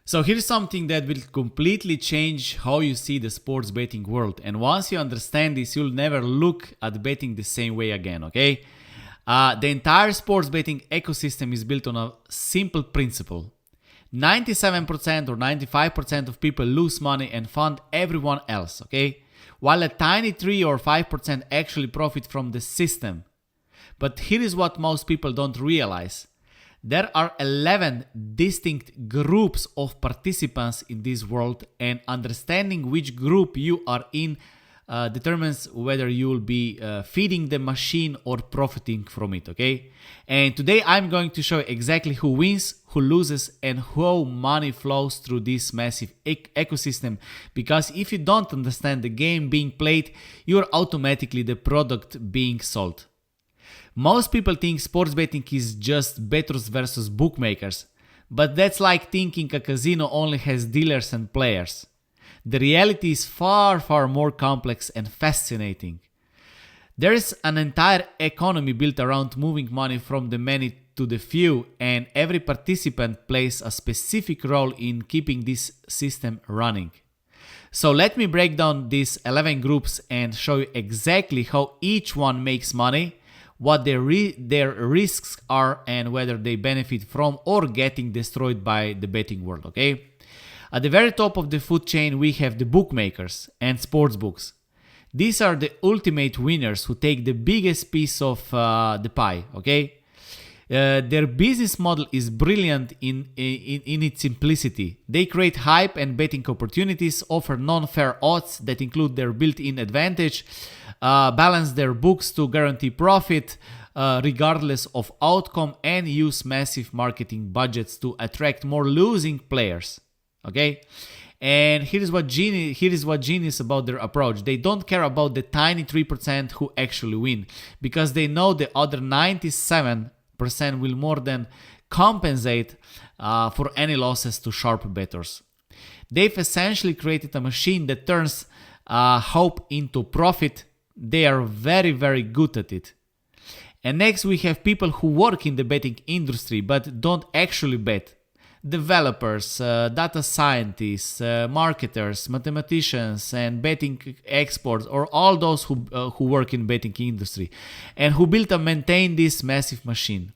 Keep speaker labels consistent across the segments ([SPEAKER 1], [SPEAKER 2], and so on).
[SPEAKER 1] So here's something that will completely change how you see the sports betting world. And once you understand this, you'll never look at betting the same way again, okay? The entire sports betting ecosystem is built on a simple principle. 97% or 95% of people lose money and fund everyone else, okay? While a tiny 3 or 5% actually profit from the system. But here is what most people don't realize. There are 11 distinct groups of participants in this world, and understanding which group you are in determines whether you will be feeding the machine or profiting from it, okay? And today I'm going to show exactly who wins, who loses, and how money flows through this massive ecosystem. Because if you don't understand the game being played, you're automatically the product being sold. Most people think sports betting is just bettors versus bookmakers, but that's like thinking a casino only has dealers and players. The reality is far more complex and fascinating. There is an entire economy built around moving money from the many to the few, and every participant plays a specific role in keeping this system running. So let me break down these 11 groups and show you exactly how each one makes money, what their risks are, and whether they benefit from or getting destroyed by the betting world, okay? At the very top of the food chain, we have the bookmakers and sportsbooks. These are the ultimate winners who take the biggest piece of the pie, okay? Their business model is brilliant in its simplicity. They create hype and betting opportunities, offer non-fair odds that include their built-in advantage, balance their books to guarantee profit regardless of outcome, and use massive marketing budgets to attract more losing players. Okay? And here is what genius about their approach. They don't care about the tiny 3% who actually win, because they know the other 97% will more than compensate for any losses to sharp bettors. They've essentially created a machine that turns hope into profit. They are very good at it. And next we have people who work in the betting industry but don't actually bet. Developers, data scientists, marketers, mathematicians, and betting experts, or all those who work in betting industry and who build and maintain this massive machine.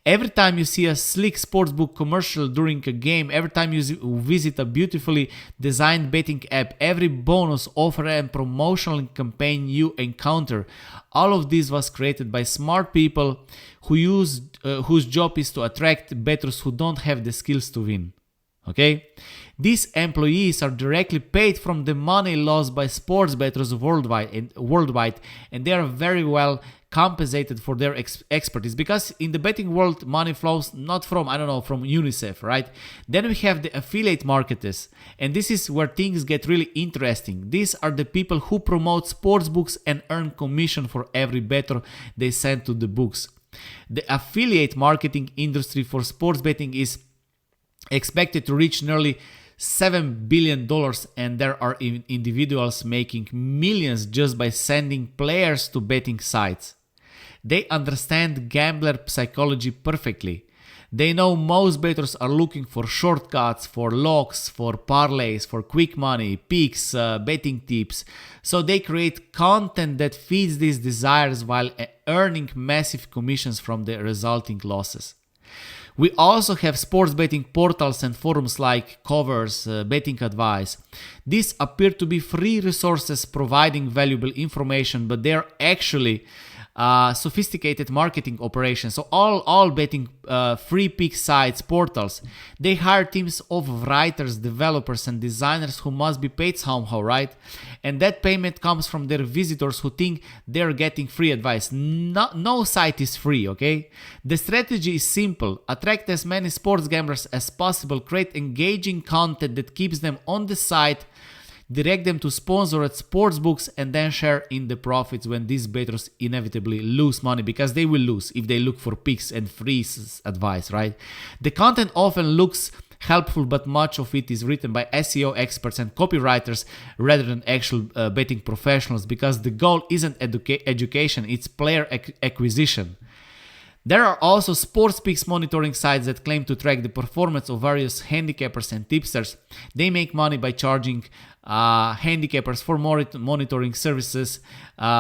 [SPEAKER 1] Every time you see a slick sportsbook commercial during a game, every time you visit a beautifully designed betting app, every bonus offer and promotional campaign you encounter, all of this was created by smart people whose job is to attract bettors who don't have the skills to win. Okay? These employees are directly paid from the money lost by sports bettors worldwide, and they are very well compensated for their expertise, because in the betting world money flows not from UNICEF, right? Then we have the affiliate marketers, and this is where things get really interesting. These are the people who promote sports books and earn commission for every bettor they send to the books. The affiliate marketing industry for sports betting is expected to reach nearly $7 billion, and there are individuals making millions just by sending players to betting sites. They understand gambler psychology perfectly. They know most bettors are looking for shortcuts, for locks, for parlays, for quick money, picks, betting tips. So they create content that feeds these desires while earning massive commissions from the resulting losses. We also have sports betting portals and forums like Covers, Betting Advice. These appear to be free resources providing valuable information, but they are actually sophisticated marketing operations. So all betting free pick sites, portals, they hire teams of writers, developers, and designers who must be paid somehow, right? And that payment comes from their visitors who think they're getting free advice. No site is free, okay? The strategy is simple. Attract as many sports gamblers as possible, create engaging content that keeps them on the site, direct them to sponsored sportsbooks, and then share in the profits when these bettors inevitably lose money, because they will lose if they look for picks and free advice, right? The content often looks helpful, but much of it is written by SEO experts and copywriters rather than actual betting professionals, because the goal isn't education, it's player acquisition. There are also sports picks monitoring sites that claim to track the performance of various handicappers and tipsters. They make money by charging handicappers for monitoring services,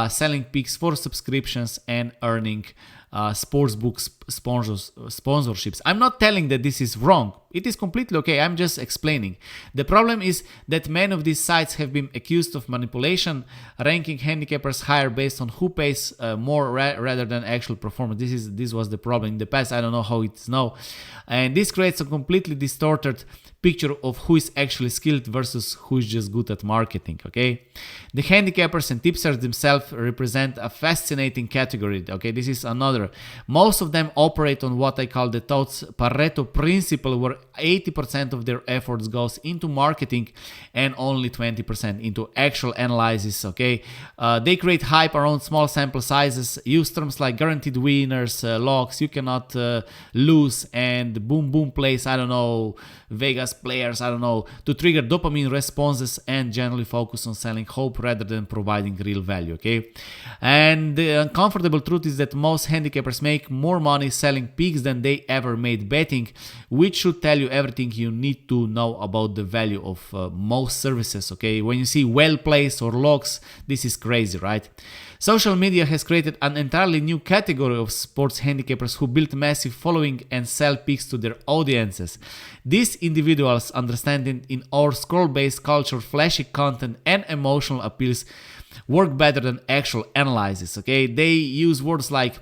[SPEAKER 1] selling picks for subscriptions, and earning sportsbook sponsorships. I'm not telling that this is wrong. It is completely okay. I'm just explaining. The problem is that many of these sites have been accused of manipulation, ranking handicappers higher based on who pays more rather than actual performance. This was the problem in the past. I don't know how it is now. And this creates a completely distorted picture of who is actually skilled versus who is just good at marketing, okay? The handicappers and tipsters themselves represent a fascinating category, okay? This is another. Most of them operate on what I call the TOTS Pareto principle, where 80% of their efforts goes into marketing and only 20% into actual analysis, okay? They create hype around small sample sizes, use terms like guaranteed winners, locks, you cannot lose, and boom boom plays, I don't know, Vegas players, I don't know, to trigger dopamine responses, and generally focus on selling hope rather than providing real value, okay? And the uncomfortable truth is that most handicappers make more money selling picks than they ever made betting, which should tell you everything you need to know about the value of most services, okay? When you see well plays or locks, this is crazy, right? Social media has created an entirely new category of sports handicappers who build massive following and sell picks to their audiences. These individuals, understanding in our scroll-based culture, flashy content and emotional appeals work better than actual analysis, okay? They use words like,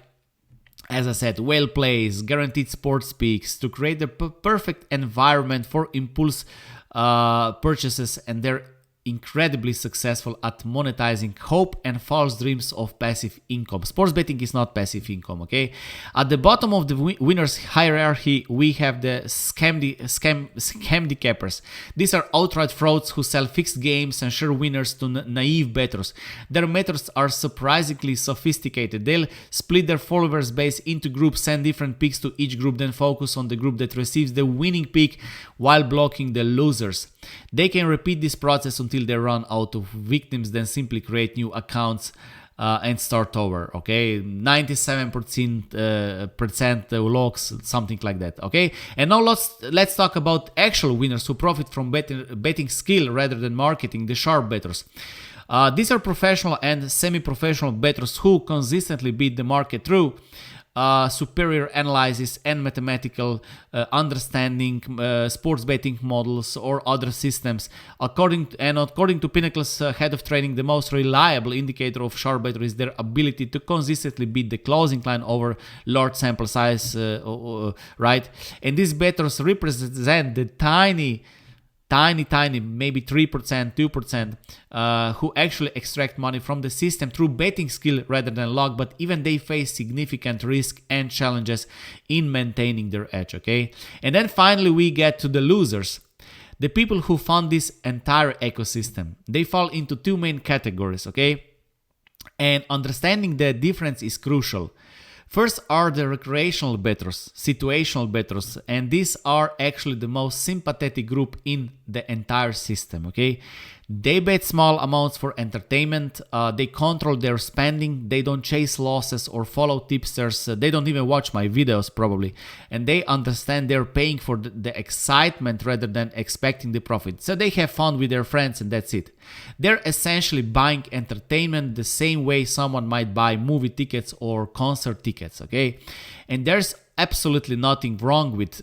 [SPEAKER 1] as I said, well plays, guaranteed sports picks to create the perfect environment for impulse purchases, and they're incredibly successful at monetizing hope and false dreams of passive income. Sports betting is not passive income, okay? At the bottom of the winners hierarchy, we have the scamdicappers. These are outright frauds who sell fixed games and sure winners to naive bettors. Their methods are surprisingly sophisticated. They'll split their followers base into groups, send different picks to each group, then focus on the group that receives the winning pick while blocking the losers. They can repeat this process until they run out of victims, then simply create new accounts and start over, okay? 97% locks, something like that, okay? And now let's talk about actual winners who profit from betting skill rather than marketing, the sharp bettors. These are professional and semi-professional bettors who consistently beat the market through superior analysis and mathematical understanding, sports betting models or other systems. According to Pinnacle's head of trading, the most reliable indicator of sharp bettor is their ability to consistently beat the closing line over large sample size, right? And these bettors represent the tiny, maybe 3%, 2%, who actually extract money from the system through betting skill rather than luck, but even they face significant risk and challenges in maintaining their edge, okay? And then finally we get to the losers. The people who fund this entire ecosystem. They fall into two main categories, okay? And understanding the difference is crucial. First are the recreational bettors, situational bettors, and these are actually the most sympathetic group in the entire system, okay? They bet small amounts for entertainment, they control their spending, they don't chase losses or follow tipsters, they don't even watch my videos probably, and they understand they're paying for the excitement rather than expecting the profit. So they have fun with their friends and that's it. They're essentially buying entertainment the same way someone might buy movie tickets or concert tickets, okay? And there's absolutely nothing wrong with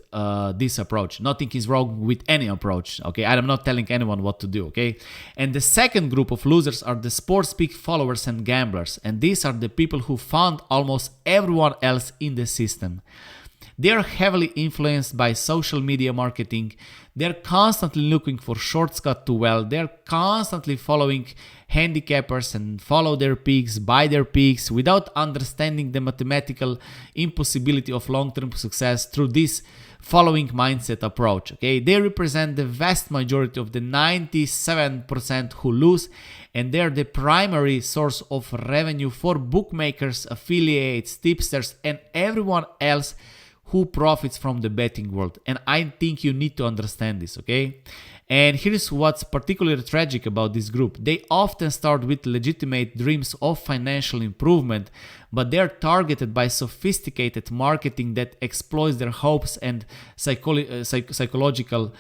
[SPEAKER 1] this approach. Nothing is wrong with any approach, okay? I'm not telling anyone what to do, okay? And the second group of losers are the sports peak followers and gamblers. And these are the people who fund almost everyone else in the system. They are heavily influenced by social media marketing. They're constantly looking for shortcuts to wealth. They're constantly following handicappers and follow their picks, buy their picks without understanding the mathematical impossibility of long-term success through this following mindset approach. Okay, they represent the vast majority of the 97% who lose, and they're the primary source of revenue for bookmakers, affiliates, tipsters, and everyone else who profits from the betting world. And I think you need to understand this, okay? And here's what's particularly tragic about this group. They often start with legitimate dreams of financial improvement, but they are targeted by sophisticated marketing that exploits their hopes and psychological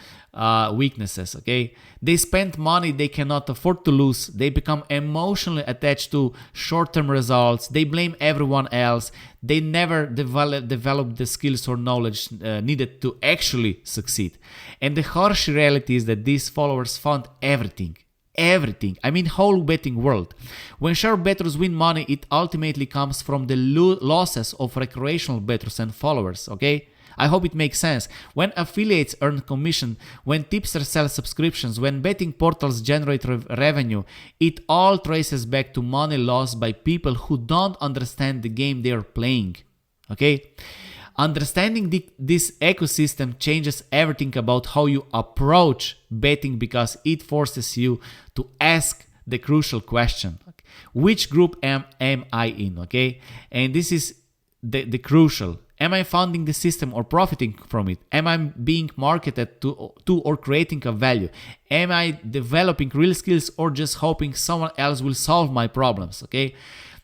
[SPEAKER 1] weaknesses, okay? They spend money they cannot afford to lose. They become emotionally attached to short-term results. They blame everyone else. They never develop the skills or knowledge needed to actually succeed. And the harsh reality is that these followers fund everything. I mean, whole betting world. When sure bettors win money, it ultimately comes from the losses of recreational bettors and followers, okay? I hope it makes sense. When affiliates earn commission, when tipsters sell subscriptions, when betting portals generate revenue, it all traces back to money lost by people who don't understand the game they are playing, okay? Understanding this ecosystem changes everything about how you approach betting, because it forces you to ask the crucial question: which group am I in? Okay, and this is the crucial. Am I funding the system or profiting from it? Am I being marketed to or creating a value? Am I developing real skills or just hoping someone else will solve my problems? Okay.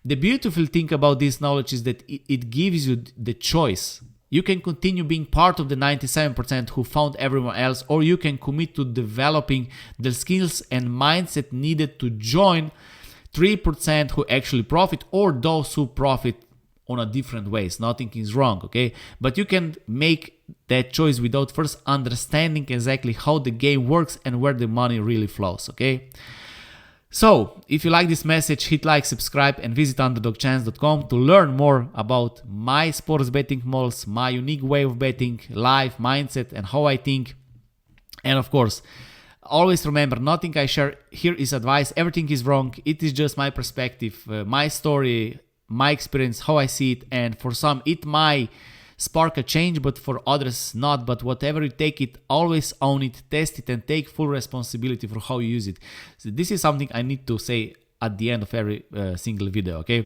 [SPEAKER 1] The beautiful thing about this knowledge is that it gives you the choice. You can continue being part of the 97% who found everyone else, or you can commit to developing the skills and mindset needed to join 3% who actually profit, or those who profit on a different ways. Nothing is wrong, okay? But you can make that choice without first understanding exactly how the game works and where the money really flows, okay? So, if you like this message, hit like, subscribe, and visit underdogchance.com to learn more about my sports betting models, my unique way of betting, life, mindset, and how I think. And of course, always remember, nothing I share here is advice. Everything is wrong. It is just my perspective, my story, my experience, how I see it. And for some, it might spark a change, but for others not. But whatever you take it, always own it, test it, and take full responsibility for how you use it. So this is something I need to say at the end of every single video, okay?